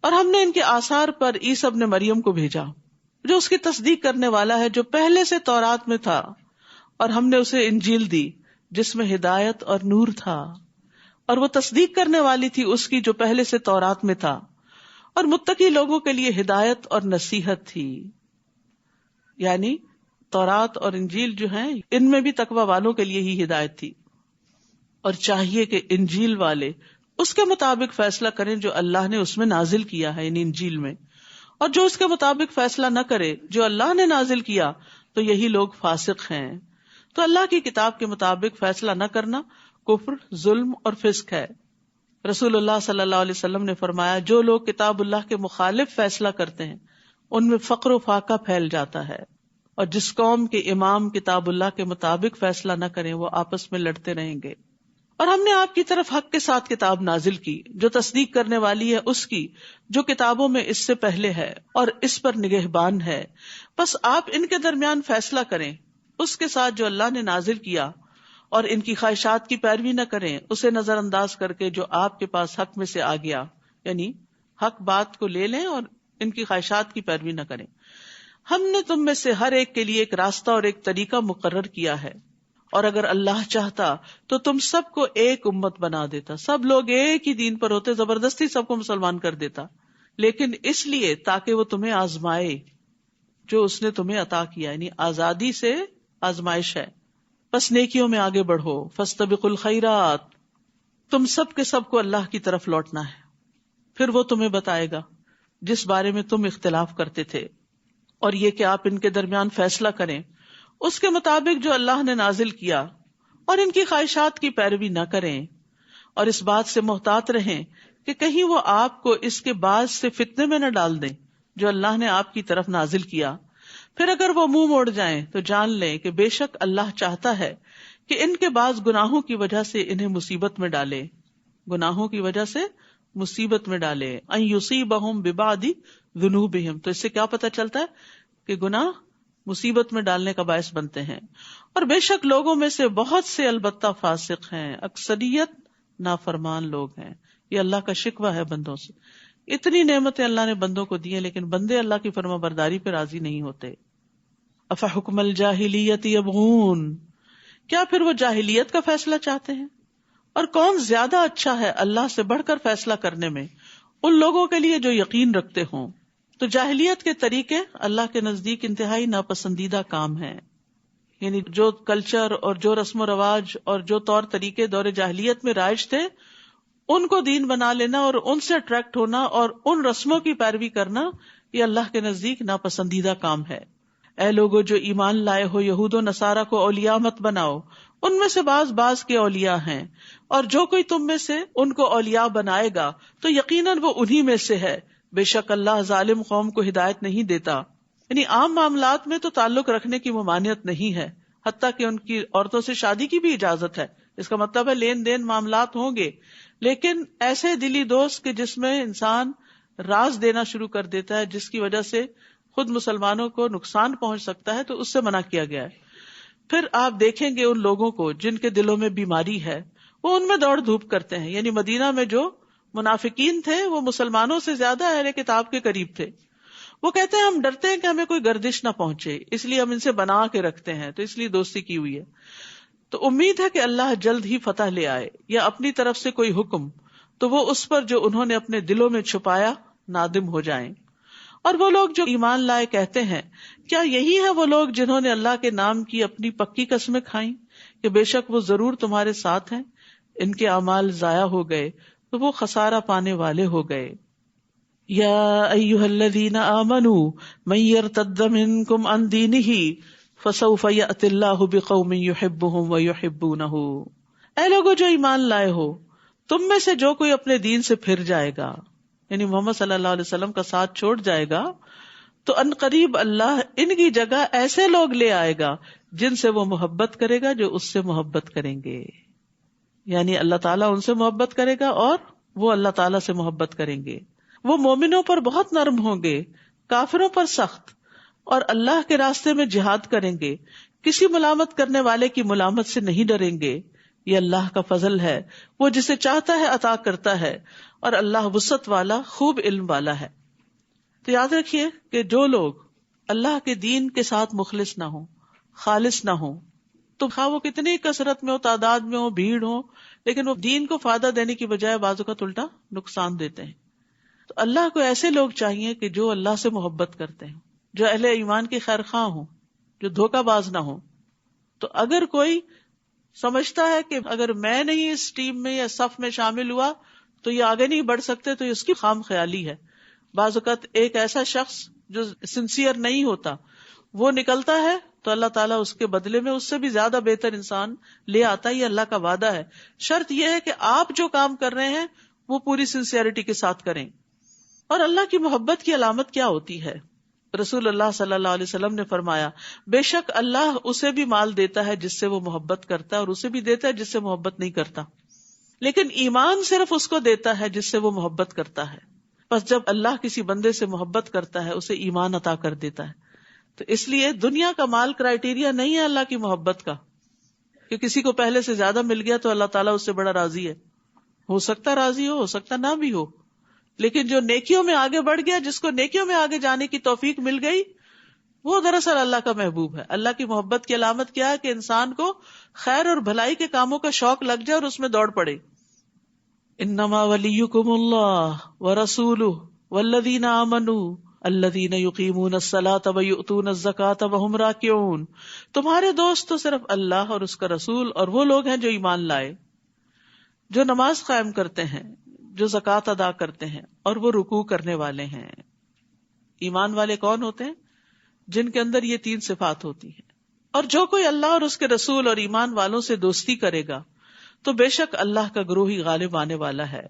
اور ہم نے ان کے آثار پر عیسی ابن مریم کو بھیجا جو اس کی تصدیق کرنے والا ہے، جو پہلے سے تورات میں تھا، اور ہم نے اسے انجیل دی جس میں ہدایت اور نور تھا، اور وہ تصدیق کرنے والی تھی اس کی جو پہلے سے تورات میں تھا، اور متقی لوگوں کے لیے ہدایت اور نصیحت تھی. یعنی تورات اور انجیل جو ہیں ان میں بھی تقوی والوں کے لیے ہی ہدایت تھی، اور چاہیے کہ انجیل والے اس کے مطابق فیصلہ کریں جو اللہ نے اس میں نازل کیا ہے، یعنی انجیل میں، اور جو اس کے مطابق فیصلہ نہ کرے جو اللہ نے نازل کیا تو یہی لوگ فاسق ہیں. تو اللہ کی کتاب کے مطابق فیصلہ نہ کرنا کفر، ظلم اور فسق ہے. رسول اللہ صلی اللہ علیہ وسلم نے فرمایا جو لوگ کتاب اللہ کے مخالف فیصلہ کرتے ہیں ان میں فقر و فاقہ پھیل جاتا ہے، اور جس قوم کے امام کتاب اللہ کے مطابق فیصلہ نہ کریں وہ آپس میں لڑتے رہیں گے. اور ہم نے آپ کی طرف حق کے ساتھ کتاب نازل کی جو تصدیق کرنے والی ہے اس کی جو کتابوں میں اس سے پہلے ہے، اور اس پر نگہبان ہے. بس آپ ان کے درمیان فیصلہ کریں اس کے ساتھ جو اللہ نے نازل کیا، اور ان کی خواہشات کی پیروی نہ کریں اسے نظر انداز کر کے جو آپ کے پاس حق میں سے آ گیا، یعنی حق بات کو لے لیں اور ان کی خواہشات کی پیروی نہ کریں. ہم نے تم میں سے ہر ایک کے لیے ایک راستہ اور ایک طریقہ مقرر کیا ہے، اور اگر اللہ چاہتا تو تم سب کو ایک امت بنا دیتا، سب لوگ ایک ہی دین پر ہوتے، زبردستی سب کو مسلمان کر دیتا، لیکن اس لیے تاکہ وہ تمہیں آزمائے جو اس نے تمہیں عطا کیا، یعنی آزادی سے آزمائش ہے. بس نیکیوں میں آگے بڑھو، فاستبقوا الخیرات، تم سب کے سب کو اللہ کی طرف لوٹنا ہے، پھر وہ تمہیں بتائے گا جس بارے میں تم اختلاف کرتے تھے، اور یہ کہ آپ ان کے درمیان فیصلہ کریں اس کے مطابق جو اللہ نے نازل کیا، اور ان کی خواہشات کی پیروی نہ کریں، اور اس بات سے محتاط رہیں کہ کہیں وہ آپ کو اس کے بعد سے فتنے میں نہ ڈال دیں جو اللہ نے آپ کی طرف نازل کیا. پھر اگر وہ منہ موڑ جائیں تو جان لیں کہ بے شک اللہ چاہتا ہے کہ ان کے بعض گناہوں کی وجہ سے انہیں مصیبت میں ڈالے، گناہوں کی وجہ سے مصیبت میں ڈالے. ان یصیبہم ببعض ذنوبہم، تو اس سے کیا پتہ چلتا ہے کہ گناہ مصیبت میں ڈالنے کا باعث بنتے ہیں. اور بے شک لوگوں میں سے بہت سے البتہ فاسق ہیں، اکثریت نافرمان لوگ ہیں. یہ اللہ کا شکوہ ہے بندوں سے. اتنی نعمتیں اللہ نے بندوں کو دی ہیں لیکن بندے اللہ کی فرما برداری پہ راضی نہیں ہوتے. افحکم الجاہلیت یبغون، کیا پھر وہ جاہلیت کا فیصلہ چاہتے ہیں؟ اور کون زیادہ اچھا ہے اللہ سے بڑھ کر فیصلہ کرنے میں ان لوگوں کے لیے جو یقین رکھتے ہوں. تو جاہلیت کے طریقے اللہ کے نزدیک انتہائی ناپسندیدہ کام ہیں. یعنی جو کلچر اور جو رسم و رواج اور جو طور طریقے دور جاہلیت میں رائج تھے ان کو دین بنا لینا اور ان سے اٹریکٹ ہونا اور ان رسموں کی پیروی کرنا، یہ اللہ کے نزدیک ناپسندیدہ کام ہے. اے لوگو جو ایمان لائے ہو، یہود و نصارہ کو اولیاء مت بناؤ، ان میں سے بعض کے اولیاء ہیں، اور جو کوئی تم میں سے ان کو اولیاء بنائے گا تو یقیناً وہ انہی میں سے ہے. بے شک اللہ ظالم قوم کو ہدایت نہیں دیتا. یعنی عام معاملات میں تو تعلق رکھنے کی ممانعت نہیں ہے، حتیٰ کہ ان کی عورتوں سے شادی کی بھی اجازت ہے. اس کا مطلب ہے لین دین معاملات ہوں گے، لیکن ایسے دلی دوست کہ جس میں انسان راز دینا شروع کر دیتا ہے جس کی وجہ سے خود مسلمانوں کو نقصان پہنچ سکتا ہے، تو اس سے منع کیا گیا ہے. پھر آپ دیکھیں گے ان لوگوں کو جن کے دلوں میں بیماری ہے وہ ان میں دوڑ دھوپ کرتے ہیں. یعنی مدینہ میں جو منافقین تھے وہ مسلمانوں سے زیادہ اہل کتاب کے قریب تھے. وہ کہتے ہیں ہم ڈرتے ہیں کہ ہمیں کوئی گردش نہ پہنچے، اس لیے ہم ان سے بنا کے رکھتے ہیں، تو اس لیے دوستی کی ہوئی ہے. تو امید ہے کہ اللہ جلد ہی فتح لے آئے یا اپنی طرف سے کوئی حکم، تو وہ اس پر جو انہوں نے اپنے دلوں میں چھپایا نادم ہو جائیں. اور وہ لوگ جو ایمان لائے کہتے ہیں کیا یہی ہے وہ لوگ جنہوں نے اللہ کے نام کی اپنی پکی قسمیں کھائیں کہ بے شک وہ ضرور تمہارے ساتھ ہیں؟ ان کے اعمال ضائع ہو گئے تو وہ خسارہ پانے والے ہو گئے. یا ایھا الذین آمنوا من یرتد منکم عن دینہ فسوف یأتی اللہ بقوم یحبهم ویحبونہ. اے لوگو جو ایمان لائے ہو، تم میں سے جو کوئی اپنے دین سے پھر جائے گا، یعنی محمد صلی اللہ علیہ وسلم کا ساتھ چھوڑ جائے گا، تو ان قریب اللہ ان کی جگہ ایسے لوگ لے آئے گا جن سے وہ محبت کرے گا جو اس سے محبت کریں گے. یعنی اللہ تعالیٰ ان سے محبت کرے گا اور وہ اللہ تعالیٰ سے محبت کریں گے. وہ مومنوں پر بہت نرم ہوں گے، کافروں پر سخت، اور اللہ کے راستے میں جہاد کریں گے، کسی ملامت کرنے والے کی ملامت سے نہیں ڈریں گے. یہ اللہ کا فضل ہے، وہ جسے چاہتا ہے عطا کرتا ہے، اور اللہ وسعت والا، خوب علم والا ہے۔ تو یاد رکھیے کہ جو لوگ اللہ کے دین کے ساتھ مخلص نہ ہوں، خالص نہ ہوں، تو خواہ وہ کتنی کثرت میں ہو، تعداد میں ہو، بھیڑ ہو، لیکن وہ دین کو فائدہ دینے کی بجائے بعض اوقات الٹا نقصان دیتے ہیں۔ تو اللہ کو ایسے لوگ چاہیے کہ جو اللہ سے محبت کرتے ہیں، جو اہل ایمان کے خیر خواہ ہوں، جو دھوکہ باز نہ ہوں۔ تو اگر کوئی سمجھتا ہے کہ اگر میں نہیں اس ٹیم میں یا صف میں شامل ہوا تو یہ آگے نہیں بڑھ سکتے، تو اس کی خام خیالی ہے۔ بعض اوقات ایک ایسا شخص جو سنسیئر نہیں ہوتا وہ نکلتا ہے تو اللہ تعالیٰ اس کے بدلے میں اس سے بھی زیادہ بہتر انسان لے آتا ہے، یہ اللہ کا وعدہ ہے۔ شرط یہ ہے کہ آپ جو کام کر رہے ہیں وہ پوری سنسیئرٹی کے ساتھ کریں۔ اور اللہ کی محبت کی علامت کیا ہوتی ہے؟ رسول اللہ صلی اللہ علیہ وسلم نے فرمایا، بے شک اللہ اسے بھی مال دیتا ہے جس سے وہ محبت کرتا ہے، اور اسے بھی دیتا ہے جس سے محبت نہیں کرتا، لیکن ایمان صرف اس کو دیتا ہے جس سے وہ محبت کرتا ہے۔ بس جب اللہ کسی بندے سے محبت کرتا ہے اسے ایمان عطا کر دیتا ہے۔ تو اس لیے دنیا کا مال کرائیٹیریا نہیں ہے اللہ کی محبت کا، کہ کسی کو پہلے سے زیادہ مل گیا تو اللہ تعالیٰ اس سے بڑا راضی ہے۔ ہو سکتا راضی ہو سکتا نہ بھی ہو، لیکن جو نیکیوں میں آگے بڑھ گیا، جس کو نیکیوں میں آگے جانے کی توفیق مل گئی، وہ دراصل اللہ کا محبوب ہے۔ اللہ کی محبت کی علامت کیا ہے؟ کہ انسان کو خیر اور بھلائی کے کاموں کا شوق لگ جائے اور اس میں دوڑ پڑے۔ انما ولیکم اللہ ورسولہ والذین آمنوا الذین یقیمون الصلاۃ ویؤتون الزکاۃ وہم راکعون۔ تمہارے دوست تو صرف اللہ اور اس کا رسول اور وہ لوگ ہیں جو ایمان لائے، جو نماز قائم کرتے ہیں، جو زکوٰۃ ادا کرتے ہیں، اور وہ رکوع کرنے والے ہیں۔ ایمان والے کون ہوتے ہیں؟ جن کے اندر یہ تین صفات ہوتی ہیں۔ اور جو کوئی اللہ اور اس کے رسول اور ایمان والوں سے دوستی کرے گا تو بے شک اللہ کا گروہ ہی غالب آنے والا ہے۔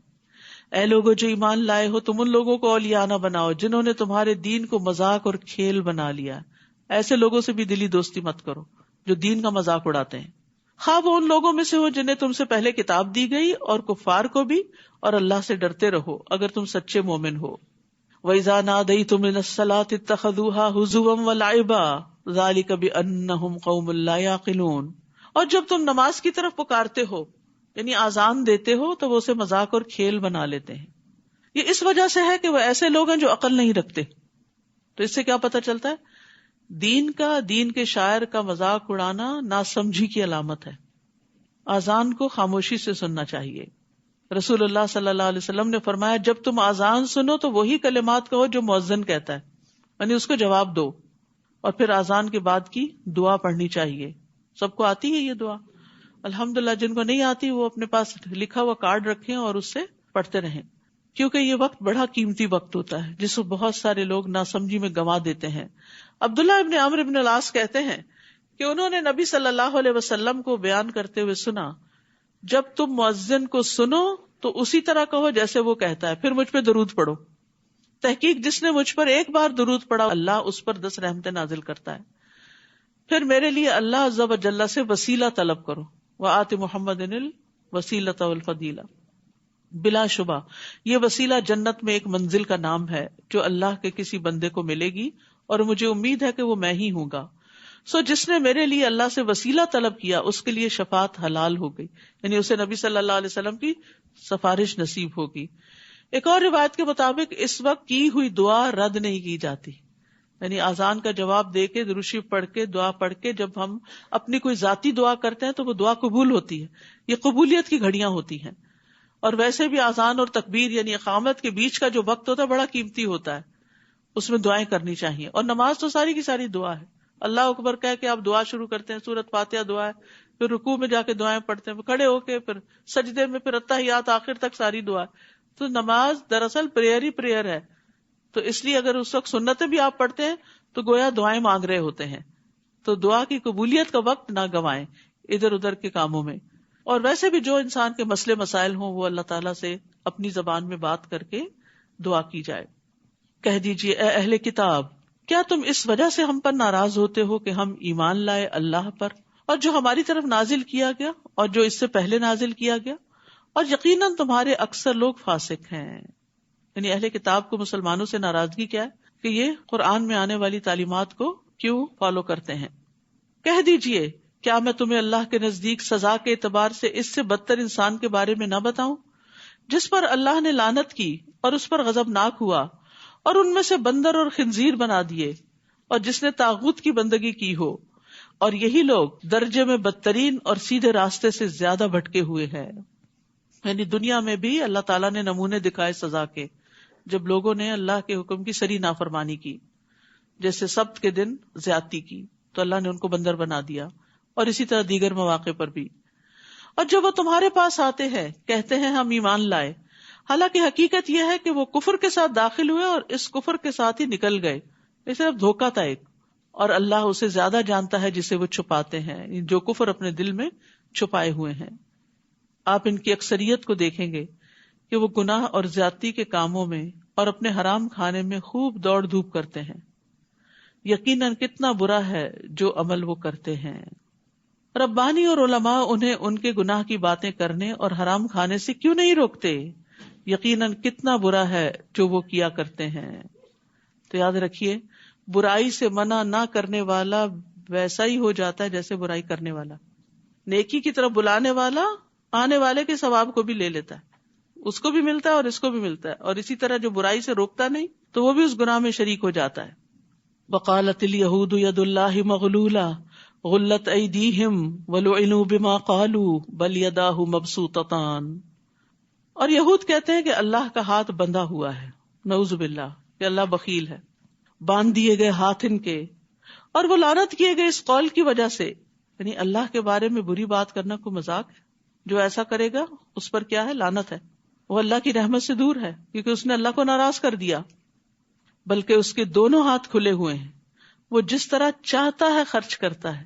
اے لوگو جو ایمان لائے ہو، تم ان لوگوں کو اولیاء نہ بناؤ جنہوں نے تمہارے دین کو مذاق اور کھیل بنا لیا۔ ایسے لوگوں سے بھی دلی دوستی مت کرو جو دین کا مذاق اڑاتے ہیں، خواہ وہ ان لوگوں میں سے ہو جنہیں تم سے پہلے کتاب دی گئی، اور کفار کو بھی، اور اللہ سے ڈرتے رہو اگر تم سچے مومن ہو۔ وَإِذَا نَادَيْتُمْ إِلَى الصَّلَاةِ اتَّخَذُوهَا هُزُوًا وَلَعِبًا ذَلِكَ بِأَنَّهُمْ قَوْمٌ لَا يَعْقِلُونَ۔ اور جب تم نماز کی طرف پکارتے ہو، یعنی آذان دیتے ہو، تو وہ اسے مذاق اور کھیل بنا لیتے ہیں۔ یہ اس وجہ سے ہے کہ وہ ایسے لوگ ہیں جو عقل نہیں رکھتے۔ تو اس سے کیا پتہ چلتا ہے؟ دین کے شاعر کا مذاق اڑانا ناسمجھی کی علامت ہے۔ آذان کو خاموشی سے سننا چاہیے۔ رسول اللہ صلی اللہ علیہ وسلم نے فرمایا، جب تم آذان سنو تو وہی کلمات کہو جو مؤذن کہتا ہے، یعنی اس کو جواب دو، اور پھر آذان کے بعد کی دعا پڑھنی چاہیے۔ سب کو آتی ہے یہ دعا؟ الحمدللہ۔ جن کو نہیں آتی وہ اپنے پاس لکھا ہوا کارڈ رکھیں اور اس سے پڑھتے رہیں، کیونکہ یہ وقت بڑا قیمتی وقت ہوتا ہے جس کو بہت سارے لوگ ناسمجھی میں گنوا دیتے ہیں۔ عبداللہ ابن عمرو ابن العاص کہتے ہیں کہ انہوں نے نبی صلی اللہ علیہ وسلم کو بیان کرتے ہوئے سنا، جب تم مؤذن کو سنو تو اسی طرح کہو جیسے وہ کہتا ہے، پھر مجھ پہ درود پڑھو۔ تحقیق جس نے مجھ پر ایک بار درود پڑھا اللہ اس پر 10 رحمتیں نازل کرتا ہے۔ پھر میرے لیے اللہ عز و جل سے وسیلہ طلب کرو، وآت محمد الوسیلۃ والفضیلہ۔ بلا شبہ یہ وسیلہ جنت میں ایک منزل کا نام ہے جو اللہ کے کسی بندے کو ملے گی، اور مجھے امید ہے کہ وہ میں ہی ہوں گا۔ سو جس نے میرے لیے اللہ سے وسیلہ طلب کیا اس کے لیے شفاعت حلال ہو گئی، یعنی اسے نبی صلی اللہ علیہ وسلم کی سفارش نصیب ہوگی۔ ایک اور روایت کے مطابق اس وقت کی ہوئی دعا رد نہیں کی جاتی، یعنی آذان کا جواب دے کے درود شریف پڑھ کے دعا پڑھ کے جب ہم اپنی کوئی ذاتی دعا کرتے ہیں تو وہ دعا قبول ہوتی ہے۔ یہ قبولیت کی گھڑیاں ہوتی ہیں۔ اور ویسے بھی آذان اور تکبیر یعنی اقامت کے بیچ کا جو وقت ہوتا ہے بڑا قیمتی ہوتا ہے، اس میں دعائیں کرنی چاہیے۔ اور نماز تو ساری کی ساری دعا ہے۔ اللہ اکبر کہہ کے آپ دعا شروع کرتے ہیں، سورۃ فاتحہ دعا ہے، پھر رکوع میں جا کے دعائیں پڑھتے ہیں، پھر کھڑے ہو کے، پھر سجدے میں، پھر اتحیات، آخر تک ساری دعا۔ تو نماز دراصل پریئر ہی پریئر ہے۔ تو اس لیے اگر اس وقت سنتیں بھی آپ پڑھتے ہیں تو گویا دعائیں مانگ رہے ہوتے ہیں۔ تو دعا کی قبولیت کا وقت نہ گنوائیں ادھر ادھر کے کاموں میں۔ اور ویسے بھی جو انسان کے مسئلے مسائل ہوں وہ اللہ تعالیٰ سے اپنی زبان میں بات کر کے دعا کی جائے۔ کہہ دیجئے اے اہل کتاب، کیا تم اس وجہ سے ہم پر ناراض ہوتے ہو کہ ہم ایمان لائے اللہ پر اور جو ہماری طرف نازل کیا گیا اور جو اس سے پہلے نازل کیا گیا، اور یقیناً تمہارے اکثر لوگ فاسق ہیں۔ یعنی اہل کتاب کو مسلمانوں سے ناراضگی کیا ہے کہ یہ قرآن میں آنے والی تعلیمات کو کیوں فالو کرتے ہیں۔ کہہ دیجئے کیا میں تمہیں اللہ کے نزدیک سزا کے اعتبار سے اس سے بدتر انسان کے بارے میں نہ بتاؤں جس پر اللہ نے لعنت کی اور اس پر غضبناک ہوا، اور ان میں سے بندر اور خنزیر بنا دیے، اور جس نے طاغوت کی بندگی کی ہو، اور یہی لوگ درجے میں بدترین اور سیدھے راستے سے زیادہ بھٹکے ہوئے ہیں. یعنی دنیا میں بھی اللہ تعالیٰ نے نمونے دکھائے سزا کے، جب لوگوں نے اللہ کے حکم کی سری نافرمانی کی، جیسے سبت کے دن زیادتی کی تو اللہ نے ان کو بندر بنا دیا، اور اسی طرح دیگر مواقع پر بھی. اور جب وہ تمہارے پاس آتے ہیں کہتے ہیں ہم ایمان لائے، حالانکہ حقیقت یہ ہے کہ وہ کفر کے ساتھ داخل ہوئے اور اس کفر کے ساتھ ہی نکل گئے. یہ صرف دھوکہ تھا ایک، اور اللہ اسے زیادہ جانتا ہے جسے وہ چھپاتے ہیں، جو کفر اپنے دل میں چھپائے ہوئے ہیں. آپ ان کی اکثریت کو دیکھیں گے کہ وہ گناہ اور زیادتی کے کاموں میں اور اپنے حرام کھانے میں خوب دوڑ دھوپ کرتے ہیں. یقیناً کتنا برا ہے جو عمل وہ کرتے ہیں. ربانی اور علماء انہیں ان کے گناہ کی باتیں کرنے اور حرام کھانے سے کیوں نہیں روکتے؟ یقیناً کتنا برا ہے جو وہ کیا کرتے ہیں. تو یاد رکھیے، برائی سے منع نہ کرنے والا ویسا ہی ہو جاتا ہے جیسے برائی کرنے والا. نیکی کی طرف بلانے والا آنے والے کے ثواب کو بھی لے لیتا ہے، اس کو بھی ملتا ہے اور اس کو بھی ملتا ہے. اور اسی طرح جو برائی سے روکتا نہیں تو وہ بھی اس گناہ میں شریک ہو جاتا ہے. وقالت الیہود ید اللہ مغلولہ غلت ایدیہم ولعنوا بما قالوا بل یداہ مبسوطتان. اور یہود کہتے ہیں کہ اللہ کا ہاتھ بندھا ہوا ہے، نعوذ باللہ، کہ اللہ بخیل ہے. باندھ دیے گئے ہاتھ ان کے، اور وہ لعنت کیے گئے اس قول کی وجہ سے. یعنی اللہ کے بارے میں بری بات کرنا کوئی مذاق ہے؟ جو ایسا کرے گا اس پر کیا ہے؟ لعنت ہے. وہ اللہ کی رحمت سے دور ہے کیونکہ اس نے اللہ کو ناراض کر دیا. بلکہ اس کے دونوں ہاتھ کھلے ہوئے ہیں، وہ جس طرح چاہتا ہے خرچ کرتا ہے.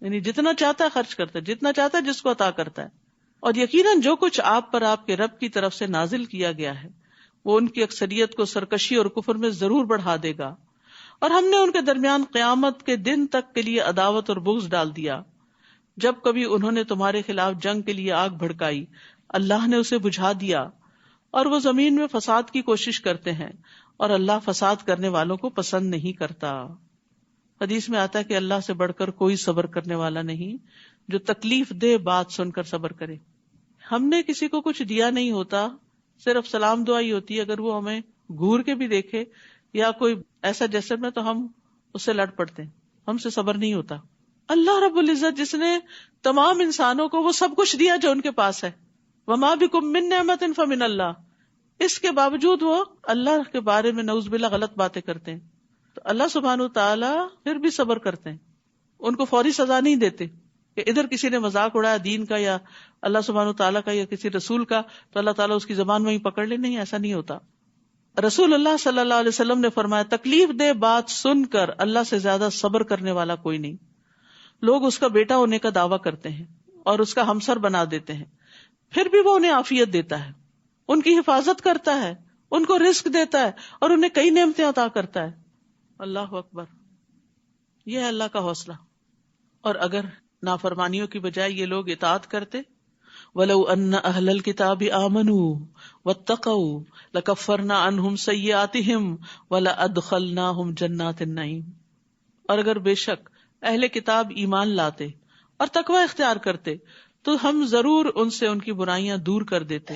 یعنی جتنا چاہتا ہے خرچ کرتا ہے، جتنا چاہتا ہے جس کو عطا کرتا ہے. اور یقیناً جو کچھ آپ پر آپ کے رب کی طرف سے نازل کیا گیا ہے وہ ان کی اکثریت کو سرکشی اور کفر میں ضرور بڑھا دے گا. اور ہم نے ان کے درمیان قیامت کے دن تک کے لیے عداوت اور بغض ڈال دیا. جب کبھی انہوں نے تمہارے خلاف جنگ کے لیے آگ بھڑکائی، اللہ نے اسے بجھا دیا، اور وہ زمین میں فساد کی کوشش کرتے ہیں، اور اللہ فساد کرنے والوں کو پسند نہیں کرتا. حدیث میں آتا ہے کہ اللہ سے بڑھ کر کوئی صبر کرنے والا نہیں جو تکلیف دہ بات سن کر صبر کرے. ہم نے کسی کو کچھ دیا نہیں ہوتا، صرف سلام دعا ہی ہوتی ہے. اگر وہ ہمیں گھور کے بھی دیکھے یا کوئی ایسا جیسے میں تو ہم اس سے لڑ پڑتے ہیں، ہم سے صبر نہیں ہوتا. اللہ رب العزت جس نے تمام انسانوں کو وہ سب کچھ دیا جو ان کے پاس ہے، وما بکم من نعمت فمن اللہ، اس کے باوجود وہ اللہ کے بارے میں نعوذ باللہ غلط باتیں کرتے ہیں. تو اللہ سبحانہ تعالیٰ پھر بھی صبر کرتے ہیں، ان کو فوری سزا نہیں دیتے کہ ادھر کسی نے مذاق اڑایا دین کا یا اللہ سبحانہ تعالیٰ کا یا کسی رسول کا تو اللہ تعالیٰ اس کی زبان میں ہی پکڑ لے. نہیں، ایسا نہیں ہوتا. رسول اللہ صلی اللہ علیہ وسلم نے فرمایا، تکلیف دہ بات سن کر اللہ سے زیادہ صبر کرنے والا کوئی نہیں. لوگ اس کا بیٹا ہونے کا دعویٰ کرتے ہیں اور اس کا ہمسر بنا دیتے ہیں، پھر بھی وہ انہیں عافیت دیتا ہے، ان کی حفاظت کرتا ہے، ان کو رزق دیتا ہے اور انہیں کئی نعمتیں عطا کرتا ہے. اللہ اکبر، یہ ہے اللہ کا حوصلہ. اور اگر نافرمانیوں کی بجائے یہ لوگ اطاعت کرتے، وَلَوْ أَنَّ أَهْلَ الْكِتَابِ آمَنُوا وَاتَّقَوْا لَكَفَّرْنَا عَنْهُمْ سَيِّئَاتِهِمْ وَلَأَدْخَلْنَاهُمْ جَنَّاتِ النَّعِيمِ. اور اگر بے شک اہل کتاب ایمان لاتے اور تقوی اختیار کرتے تو ہم ضرور ان سے ان کی برائیاں دور کر دیتے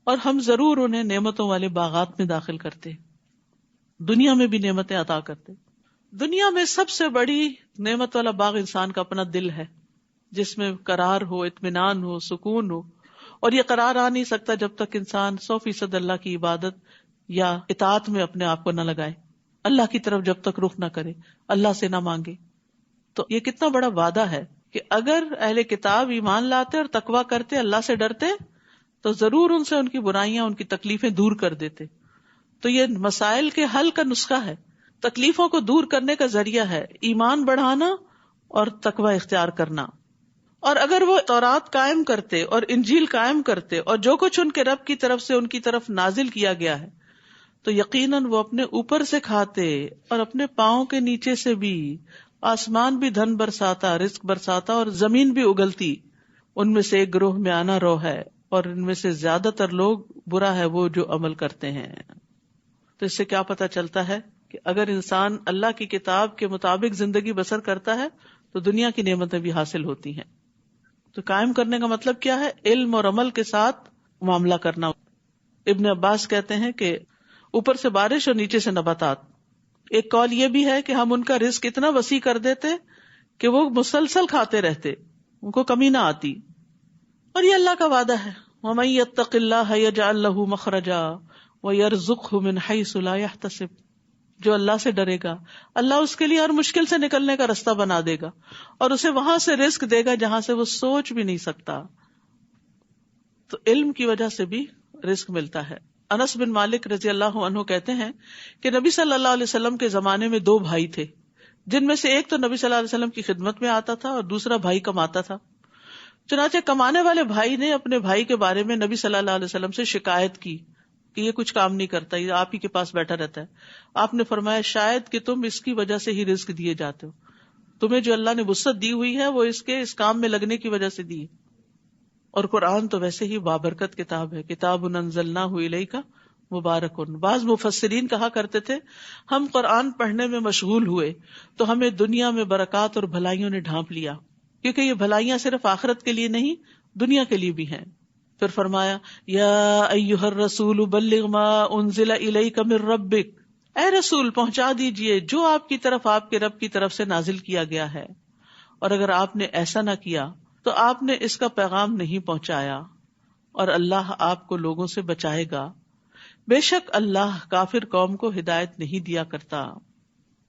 اور ہم ضرور انہیں نعمتوں والے باغات میں داخل کرتے، دنیا میں بھی نعمتیں عطا کرتے. دنیا میں سب سے بڑی نعمت والا باغ انسان کا اپنا دل ہے، جس میں قرار ہو، اطمینان ہو، سکون ہو. اور یہ قرار آ نہیں سکتا جب تک انسان 100% اللہ کی عبادت یا اطاعت میں اپنے آپ کو نہ لگائے، اللہ کی طرف جب تک رخ نہ کرے، اللہ سے نہ مانگے. تو یہ کتنا بڑا وعدہ ہے کہ اگر اہل کتاب ایمان لاتے اور تقویٰ کرتے، اللہ سے ڈرتے، تو ضرور ان سے ان کی برائیاں، ان کی تکلیفیں دور کر دیتے. تو یہ مسائل کے حل کا نسخہ ہے، تکلیفوں کو دور کرنے کا ذریعہ ہے، ایمان بڑھانا اور تقوی اختیار کرنا. اور اگر وہ تورات قائم کرتے اور انجیل قائم کرتے اور جو کچھ ان کے رب کی طرف سے ان کی طرف نازل کیا گیا ہے، تو یقیناً وہ اپنے اوپر سے کھاتے اور اپنے پاؤں کے نیچے سے بھی. آسمان بھی دھن برساتا، رزق برساتا اور زمین بھی اگلتی. ان میں سے ایک گروہ میں آنا رو ہے اور ان میں سے زیادہ تر لوگ برا ہے وہ جو عمل کرتے ہیں. تو اس سے کیا پتہ چلتا ہے کہ اگر انسان اللہ کی کتاب کے مطابق زندگی بسر کرتا ہے تو دنیا کی نعمتیں بھی حاصل ہوتی ہیں. تو قائم کرنے کا مطلب کیا ہے؟ علم اور عمل کے ساتھ معاملہ کرنا. ابن عباس کہتے ہیں کہ اوپر سے بارش اور نیچے سے نباتات. ایک قول یہ بھی ہے کہ ہم ان کا رزق اتنا وسیع کر دیتے کہ وہ مسلسل کھاتے رہتے، ان کو کمی نہ آتی. اور یہ اللہ کا وعدہ ہے، وَمَن يَتَّقِ اللَّهَ يَجْعَل لَّهُ مَخْرَجًا وَيَرْزُقْهُ مِنْ حَيْثُ لَا يَحْتَسِبُ. جو اللہ سے ڈرے گا اللہ اس کے لیے ہر مشکل سے نکلنے کا راستہ بنا دے گا اور اسے وہاں سے رزق دے گا جہاں سے وہ سوچ بھی نہیں سکتا. تو علم کی وجہ سے بھی رزق ملتا ہے. انس بن مالک رضی اللہ عنہ کہتے ہیں کہ نبی صلی اللہ علیہ وسلم کے زمانے میں 2 بھائی تھے، جن میں سے ایک تو نبی صلی اللہ علیہ وسلم کی خدمت میں آتا تھا اور دوسرا بھائی کماتا تھا. چنانچہ کمانے والے بھائی نے اپنے بھائی کے بارے میں نبی صلی اللہ علیہ وسلم سے شکایت کی کہ یہ کچھ کام نہیں کرتا، یہ آپ ہی کے پاس بیٹھا رہتا ہے. آپ نے فرمایا شاید کہ تم اس کی وجہ سے ہی رزق دیے جاتے ہو، تمہیں جو اللہ نے وسعت دی ہوئی ہے وہ اس کام میں لگنے کی وجہ سے دی. اور قرآن تو ویسے ہی بابرکت کتاب ہے، کتاب انزلناہ الیک مبارک. بعض مفسرین کہا کرتے تھے ہم قرآن پڑھنے میں مشغول ہوئے تو ہمیں دنیا میں برکات اور بھلائیوں نے ڈھانپ لیا، کیونکہ یہ بھلائیاں صرف آخرت کے لیے نہیں دنیا کے لیے بھی ہیں. پھر فرمایا یا ایھا الرسول بلغ ما انزل الیک من ربک، اے رسول پہنچا دیجئے جو آپ کی طرف آپ کے رب کی طرف سے نازل کیا گیا ہے. اور اگر آپ نے ایسا نہ کیا تو آپ نے اس کا پیغام نہیں پہنچایا اور اللہ آپ کو لوگوں سے بچائے گا. بے شک اللہ کافر قوم کو ہدایت نہیں دیا کرتا.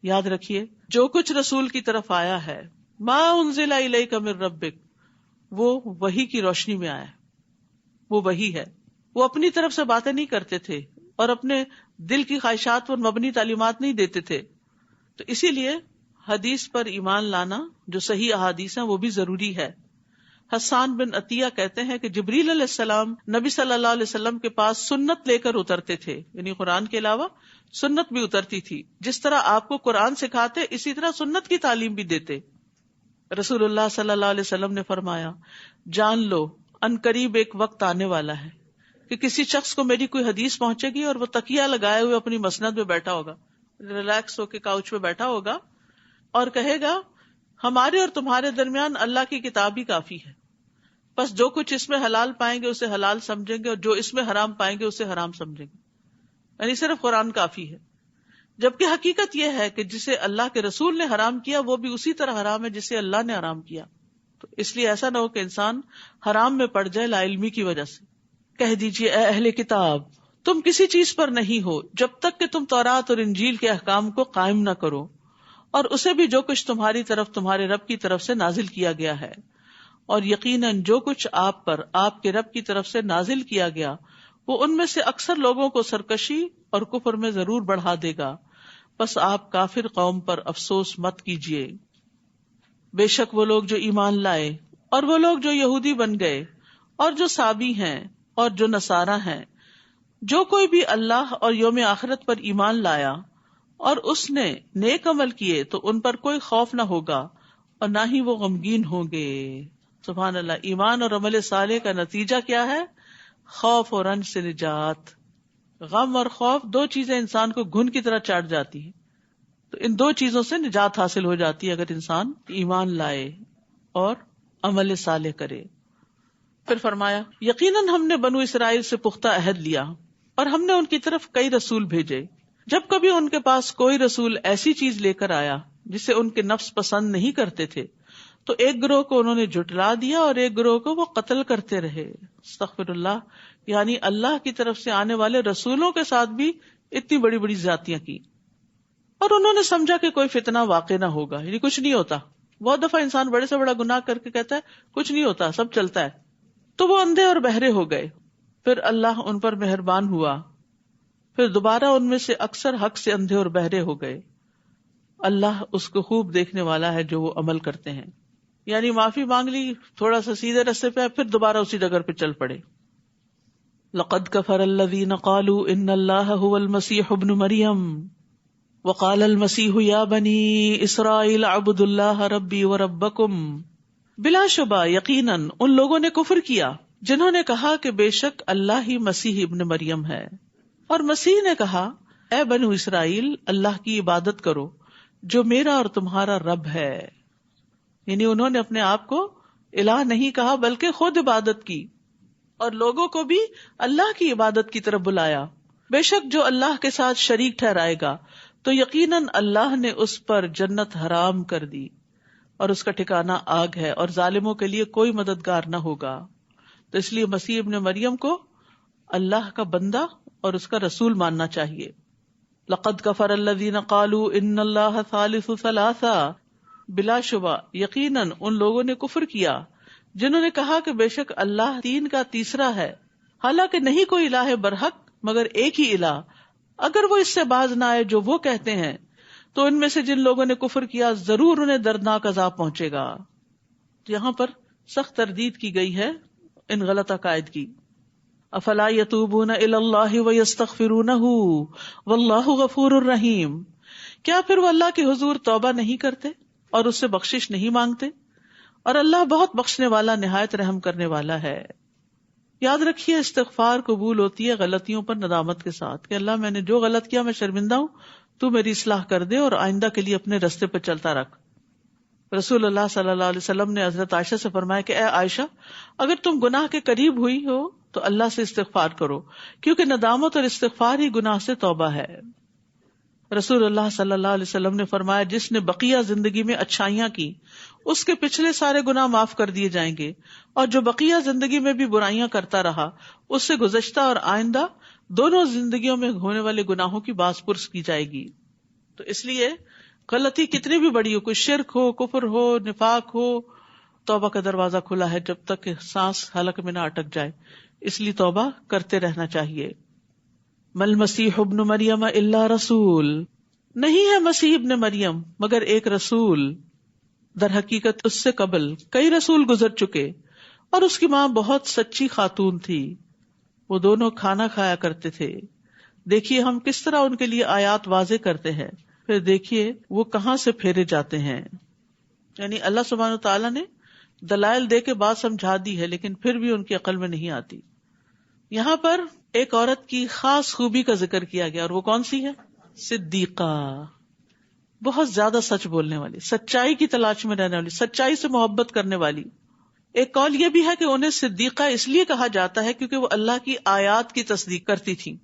یاد رکھیے جو کچھ رسول کی طرف آیا ہے ما انزل الیک من ربک، وہ وحی کی روشنی میں آیا، وہ وحی ہے. وہ اپنی طرف سے باتیں نہیں کرتے تھے اور اپنے دل کی خواہشات پر مبنی تعلیمات نہیں دیتے تھے. تو اسی لیے حدیث پر ایمان لانا جو صحیح احادیث ہیں وہ بھی ضروری ہے. حسان بن عطیہ کہتے ہیں کہ جبریل علیہ السلام نبی صلی اللہ علیہ وسلم کے پاس سنت لے کر اترتے تھے، یعنی قرآن کے علاوہ سنت بھی اترتی تھی. جس طرح آپ کو قرآن سکھاتے اسی طرح سنت کی تعلیم بھی دیتے. رسول اللہ صلی اللہ علیہ وسلم نے فرمایا جان لو ان قریب ایک وقت آنے والا ہے کہ کسی شخص کو میری کوئی حدیث پہنچے گی اور وہ تکیہ لگائے ہوئے اپنی مسند میں بیٹھا ہوگا، ریلیکس ہو کے کاؤچ پہ بیٹھا ہوگا اور کہے گا ہمارے اور تمہارے درمیان اللہ کی کتاب ہی کافی ہے، بس جو کچھ اس میں حلال پائیں گے اسے حلال سمجھیں گے اور جو اس میں حرام پائیں گے اسے حرام سمجھیں گے، یعنی صرف قرآن کافی ہے. جبکہ حقیقت یہ ہے کہ جسے اللہ کے رسول نے حرام کیا وہ بھی اسی طرح حرام ہے جسے اللہ نے حرام کیا. تو اس لیے ایسا نہ ہو کہ انسان حرام میں پڑ جائے لا علمی کی وجہ سے. کہہ دیجئے اے اہل کتاب تم کسی چیز پر نہیں ہو جب تک کہ تم تورات اور انجیل کے احکام کو قائم نہ کرو اور اسے بھی جو کچھ تمہاری طرف تمہارے رب کی طرف سے نازل کیا گیا ہے، اور یقیناً جو کچھ آپ پر آپ کے رب کی طرف سے نازل کیا گیا وہ ان میں سے اکثر لوگوں کو سرکشی اور کفر میں ضرور بڑھا دے گا، بس آپ کافر قوم پر افسوس مت کیجیے. بے شک وہ لوگ جو ایمان لائے اور وہ لوگ جو یہودی بن گئے اور جو صابی ہیں اور جو نصارہ ہیں، جو کوئی بھی اللہ اور یوم آخرت پر ایمان لایا اور اس نے نیک عمل کیے تو ان پر کوئی خوف نہ ہوگا اور نہ ہی وہ غمگین ہوں گے. سبحان اللہ. ایمان اور عمل صالح کا نتیجہ کیا ہے؟ خوف اور رنج سے نجات. غم اور خوف 2 چیزیں انسان کو گھن کی طرح چاٹ جاتی ہیں، تو ان 2 چیزوں سے نجات حاصل ہو جاتی ہے اگر انسان ایمان لائے اور عمل صالح کرے. پھر فرمایا یقیناً ہم نے بنو اسرائیل سے پختہ عہد لیا اور ہم نے ان کی طرف کئی رسول بھیجے. جب کبھی ان کے پاس کوئی رسول ایسی چیز لے کر آیا جسے ان کے نفس پسند نہیں کرتے تھے تو ایک گروہ کو انہوں نے جھٹلا دیا اور ایک گروہ کو وہ قتل کرتے رہے. استغفر اللہ. یعنی اللہ کی طرف سے آنے والے رسولوں کے ساتھ بھی اتنی بڑی بڑی زیادتیاں کی اور انہوں نے سمجھا کہ کوئی فتنہ واقع نہ ہوگا، یعنی کچھ نہیں ہوتا. بہت دفعہ انسان بڑے سے بڑا گناہ کر کے کہتا ہے کچھ نہیں ہوتا، سب چلتا ہے. تو وہ اندھے اور بہرے ہو گئے. پھر اللہ ان پر مہربان ہوا، پھر دوبارہ ان میں سے اکثر حق سے اندھے اور بہرے ہو گئے. اللہ اس کو خوب دیکھنے والا ہے جو وہ عمل کرتے ہیں. یعنی معافی مانگ لی، تھوڑا سا سیدھے رستے پہ، پھر دوبارہ اسی ڈگر پہ چل پڑے. لقد كفر الذين قالوا ان الله هو المسيح ابن مريم وقال المسيح يا بني اسرائيل اعبدوا الله ربي وربكم. بلا شبہ یقیناً ان لوگوں نے کفر کیا جنہوں نے کہا کہ بے شک اللہ ہی مسیح ابن مریم ہے، اور مسیح نے کہا اے بنو اسرائیل اللہ کی عبادت کرو جو میرا اور تمہارا رب ہے. یعنی انہوں نے اپنے آپ کو الہ نہیں کہا بلکہ خود عبادت کی اور لوگوں کو بھی اللہ کی عبادت کی طرف بلایا. بے شک جو اللہ کے ساتھ شریک ٹھہرائے گا تو یقیناً اللہ نے اس پر جنت حرام کر دی اور اس کا ٹھکانہ آگ ہے، اور ظالموں کے لیے کوئی مددگار نہ ہوگا. تو اس لیے مسیح ابن مریم کو اللہ کا بندہ اور اس کا رسول ماننا چاہیے. لقد کفر الذین قالوا ان اللہ ثالث ثلاثہ، بلا شبہ یقیناً ان لوگوں نے کفر کیا جنہوں نے کہا کہ بے شک اللہ تین کا تیسرا ہے، حالانکہ نہیں کوئی الہ برحق مگر ایک ہی الہ. اگر وہ اس سے باز نہ آئے جو وہ کہتے ہیں تو ان میں سے جن لوگوں نے کفر کیا ضرور انہیں دردناک عذاب پہنچے گا. یہاں پر سخت تردید کی گئی ہے ان غلط عقائد کی. افلا یتوبون الی اللہ ویستغفرونہ واللہ غفور الرحیم، کیا پھر وہ اللہ کے حضور توبہ نہیں کرتے اور اس سے بخشش نہیں مانگتے، اور اللہ بہت بخشنے والا نہایت رحم کرنے والا ہے. یاد رکھیے استغفار قبول ہوتی ہے غلطیوں پر ندامت کے ساتھ، کہ اللہ میں نے جو غلط کیا میں شرمندہ ہوں، تو میری اصلاح کر دے اور آئندہ کے لیے اپنے رستے پہ چلتا رکھ. رسول اللہ صلی اللہ علیہ وسلم نے حضرت عائشہ سے فرمایا کہ اے عائشہ، اگر تم گناہ کے قریب ہوئی ہو تو اللہ سے استغفار کرو، کیونکہ ندامت اور استغفار ہی گناہ سے توبہ ہے. رسول اللہ صلی اللہ علیہ وسلم نے فرمایا جس نے بقیہ زندگی میں اچھائیاں کی اس کے پچھلے سارے گناہ معاف کر دیے جائیں گے، اور جو بقیہ زندگی میں بھی برائیاں کرتا رہا اس سے گزشتہ اور آئندہ دونوں زندگیوں میں ہونے والے گناہوں کی باز پرس کی جائے گی. تو اس لیے غلطی کتنی بھی بڑی ہو، کوئی شرک ہو، کفر ہو، نفاق ہو، توبہ کا دروازہ کھلا ہے جب تک کہ سانس حلق میں نہ اٹک جائے، اس لیے توبہ کرتے رہنا چاہیے. مل مسیح ابن مریم الا رسول، نہیں ہے مسیح ابن مریم مگر ایک رسول. در حقیقت اس سے قبل کئی رسول گزر چکے اور اس کی ماں بہت سچی خاتون تھی، وہ دونوں کھانا کھایا کرتے تھے. دیکھیے ہم کس طرح ان کے لیے آیات واضح کرتے ہیں، پھر دیکھیے وہ کہاں سے پھیرے جاتے ہیں. یعنی اللہ سبحانہ تعالیٰ نے دلائل دے کے بات سمجھا دی ہے لیکن پھر بھی ان کی عقل میں نہیں آتی. یہاں پر ایک عورت کی خاص خوبی کا ذکر کیا گیا، اور وہ کون سی ہے؟ صدیقہ. بہت زیادہ سچ بولنے والی، سچائی کی تلاش میں رہنے والی، سچائی سے محبت کرنے والی. ایک قول یہ بھی ہے کہ انہیں صدیقہ اس لیے کہا جاتا ہے کیونکہ وہ اللہ کی آیات کی تصدیق کرتی تھی،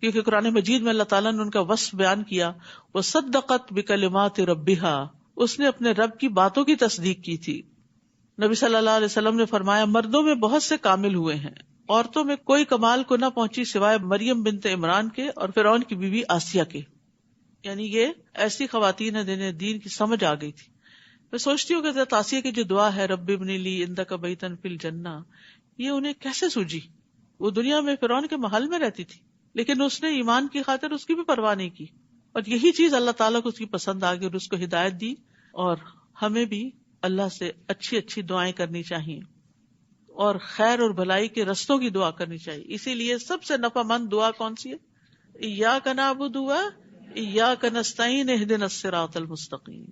کیونکہ قرآن مجید میں اللہ تعالیٰ نے ان کا وصف بیان کیا، وصدقت بکلمات ربہا، اس نے اپنے رب کی باتوں کی تصدیق کی تھی. نبی صلی اللہ علیہ وسلم نے فرمایا مردوں میں بہت سے کامل ہوئے ہیں، عورتوں میں کوئی کمال کو نہ پہنچی سوائے مریم بنت عمران کے اور فرعون کی بیوی آسیہ کے. یعنی یہ ایسی خواتین ہیں جنہیں دین کی سمجھ آ گئی تھی. میں سوچتی ہوں کہ حضرت آسیہ کی جو دعا ہے رب ابن لی عندک بیتا فی الجنہ، یہ انہیں کیسے سوجی؟ وہ دنیا میں فرعون کے محل میں رہتی تھی لیکن اس نے ایمان کی خاطر اس کی بھی پرواہ نہیں کی، اور یہی چیز اللہ تعالیٰ کو اس کی پسند آ گئی اور اس کو ہدایت دی. اور ہمیں بھی اللہ سے اچھی اچھی دعائیں کرنی چاہیے اور خیر اور بھلائی کے رستوں کی دعا کرنی چاہیے. اسی لیے سب سے نفع مند دعا کون سی ہے؟ ایاک نعبد و ایاک نستعین اہدنا الصراط المستقیم.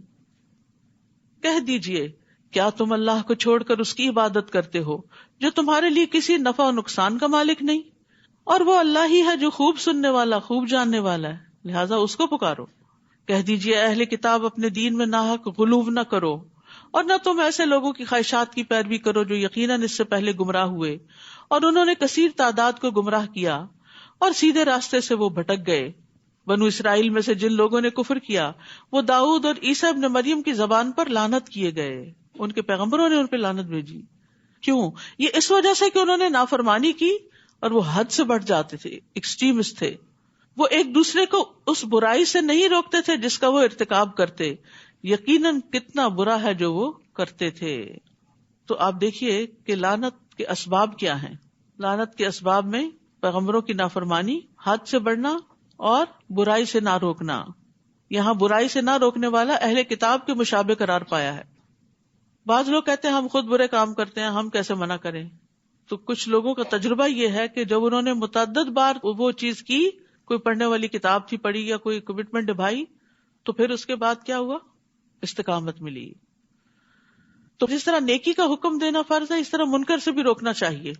کہہ دیجئے کیا تم اللہ کو چھوڑ کر اس کی عبادت کرتے ہو جو تمہارے لیے کسی نفع و نقصان کا مالک نہیں، اور وہ اللہ ہی ہے جو خوب سننے والا خوب جاننے والا ہے، لہٰذا اس کو پکارو. کہہ دیجئے اہل کتاب اپنے دین میں ناحق غلو نہ کرو، اور نہ تم ایسے لوگوں کی خواہشات کی پیروی کرو جو یقیناً اس سے پہلے گمراہ ہوئے اور انہوں نے کثیر تعداد کو گمراہ کیا اور سیدھے راستے سے وہ بھٹک گئے. بنو اسرائیل میں سے جن لوگوں نے کفر کیا وہ داؤد اور عیسیٰ ابن مریم کی زبان پر لعنت کیے گئے، ان کے پیغمبروں نے ان پہ لعنت بھیجی. کیوں؟ یہ اس وجہ سے کہ انہوں نے نافرمانی کی اور وہ حد سے بڑھ جاتے تھے، ایکسٹریمسٹ تھے. وہ ایک دوسرے کو اس برائی سے نہیں روکتے تھے جس کا وہ ارتکاب کرتے، یقیناً کتنا برا ہے جو وہ کرتے تھے. تو آپ دیکھیے کہ لعنت کے اسباب کیا ہیں. لعنت کے اسباب میں پیغمبروں کی نافرمانی، حد سے بڑھنا اور برائی سے نہ روکنا. یہاں برائی سے نہ روکنے والا اہل کتاب کے مشابہ قرار پایا ہے. بعض لوگ کہتے ہیں ہم خود برے کام کرتے ہیں، ہم کیسے منع کریں؟ تو کچھ لوگوں کا تجربہ یہ ہے کہ جب انہوں نے متعدد بار وہ چیز کی، کوئی پڑھنے والی کتاب تھی پڑھی یا کوئی کمٹمنٹ نبھائی، تو پھر اس کے بعد کیا ہوا؟ استقامت ملی. تو جس طرح نیکی کا حکم دینا فرض ہے، اس طرح منکر سے بھی روکنا چاہیے.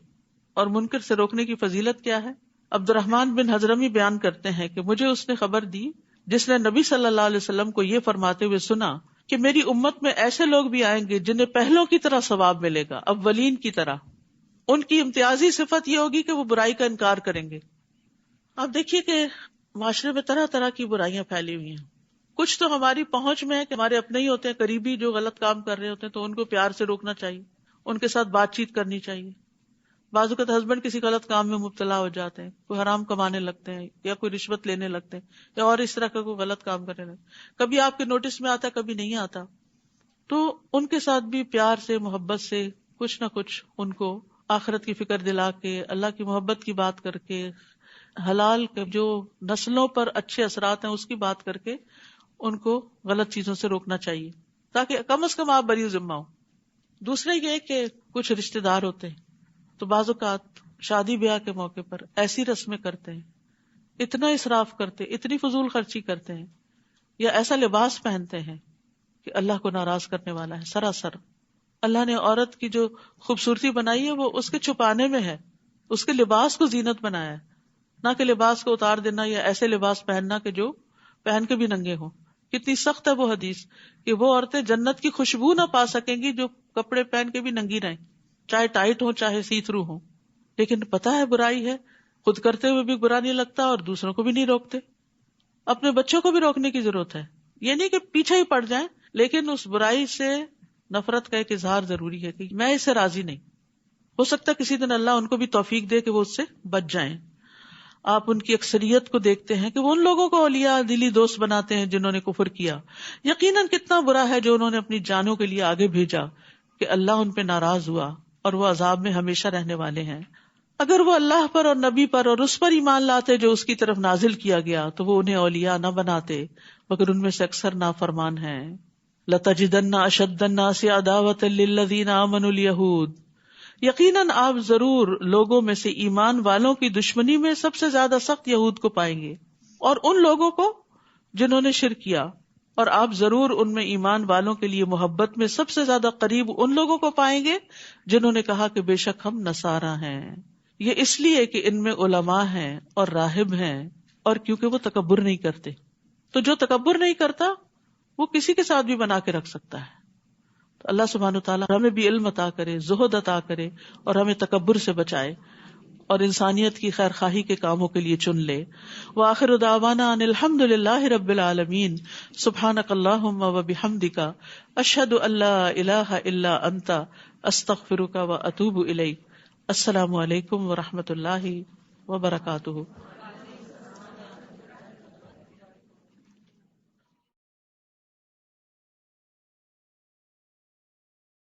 اور منکر سے روکنے کی فضیلت کیا ہے؟ عبد الرحمن بن حضرمی بیان کرتے ہیں کہ مجھے اس نے خبر دی جس نے نبی صلی اللہ علیہ وسلم کو یہ فرماتے ہوئے سنا کہ میری امت میں ایسے لوگ بھی آئیں گے جنہیں پہلوں کی طرح ثواب ملے گا، اولین کی طرح. ان کی امتیازی صفت یہ ہوگی کہ وہ برائی کا انکار کریں گے. آپ دیکھیے کہ معاشرے میں طرح طرح کی برائیاں پھیلی ہوئی ہیں. کچھ تو ہماری پہنچ میں ہے کہ ہمارے اپنے ہی ہوتے ہیں قریبی جو غلط کام کر رہے ہوتے ہیں، تو ان کو پیار سے روکنا چاہیے، ان کے ساتھ بات چیت کرنی چاہیے. بعض اوقات ہسبینڈ کسی غلط کام میں مبتلا ہو جاتے ہیں، کوئی حرام کمانے لگتے ہیں یا کوئی رشوت لینے لگتے ہیں یا اور اس طرح کا کوئی غلط کام کرنے لگتے ہیں. کبھی آپ کے نوٹس میں آتا، کبھی نہیں آتا، تو ان کے ساتھ بھی پیار سے محبت سے کچھ نہ کچھ ان کو آخرت کی فکر دلا کے، اللہ کی محبت کی بات کر کے، حلال کے جو نسلوں پر اچھے اثرات ہیں اس کی بات کر کے ان کو غلط چیزوں سے روکنا چاہیے، تاکہ کم از کم آپ بری ذمہ ہو. دوسرا یہ کہ کچھ رشتے دار ہوتے ہیں تو بعض اوقات شادی بیاہ کے موقع پر ایسی رسمیں کرتے ہیں، اتنا اسراف کرتے، اتنی فضول خرچی کرتے ہیں، یا ایسا لباس پہنتے ہیں کہ اللہ کو ناراض کرنے والا ہے. سراسر اللہ نے عورت کی جو خوبصورتی بنائی ہے وہ اس کے چھپانے میں ہے، اس کے لباس کو زینت بنایا ہے، نہ کہ لباس کو اتار دینا یا ایسے لباس پہننا کہ جو پہن کے بھی ننگے ہوں. کتنی سخت ہے وہ حدیث کہ وہ عورتیں جنت کی خوشبو نہ پا سکیں گی جو کپڑے پہن کے بھی ننگی رہیں، چاہے ٹائٹ ہو چاہے سی تھرو ہو. لیکن پتہ ہے برائی ہے، خود کرتے ہوئے بھی برا نہیں لگتا اور دوسروں کو بھی نہیں روکتے. اپنے بچوں کو بھی روکنے کی ضرورت ہے، یہ نہیں کہ پیچھے ہی پڑ جائیں، لیکن اس برائی سے نفرت کا ایک اظہار ضروری ہے کہ میں اس سے راضی نہیں. ہو سکتا ہے کسی دن اللہ ان کو بھی توفیق دے کہ وہ اس سے بچ جائیں. آپ ان کی اکثریت کو دیکھتے ہیں کہ وہ ان لوگوں کو اولیاء دلی دوست بناتے ہیں جنہوں نے کفر کیا. یقیناً کتنا برا ہے جو انہوں نے اپنی جانوں کے لیے آگے بھیجا کہ اللہ ان پہ ناراض ہوا اور وہ عذاب میں ہمیشہ رہنے والے ہیں. اگر وہ اللہ پر اور نبی پر اور اس پر ایمان لاتے جو اس کی طرف نازل کیا گیا تو وہ انہیں اولیاء نہ بناتے، مگر ان میں سے اکثر نافرمان ہیں. لَتَجِدَنَّ أَشَدَّ النَّاسِ عَدَاوَةً لِلَّذِينَ آمَنُوا الْيَهُودَ، یقیناً آپ ضرور لوگوں میں سے ایمان والوں کی دشمنی میں سب سے زیادہ سخت یہود کو پائیں گے، اور ان لوگوں کو جنہوں نے شرک کیا. اور آپ ضرور ان میں ایمان والوں کے لیے محبت میں سب سے زیادہ قریب ان لوگوں کو پائیں گے جنہوں نے کہا کہ بے شک ہم نصارہ ہیں. یہ اس لیے کہ ان میں علماء ہیں اور راہب ہیں، اور کیونکہ وہ تکبر نہیں کرتے. تو جو تکبر نہیں کرتا وہ کسی کے ساتھ بھی بنا کے رکھ سکتا ہے. تو اللہ سبحانہ وتعالی ہمیں بھی علم عطا کرے، زہد عطا کرے، اور ہمیں تکبر سے بچائے اور انسانیت کی خیر خواہی کے کاموں کے لیے چن لے. وآخر دعوانا ان الحمد للہ رب العالمین. سبحانک اللہم وبحمدک، اشہد ان لا الہ الا انت، استغفرک واتوب الیک. السلام علیکم ورحمۃ اللہ وبرکاتہ.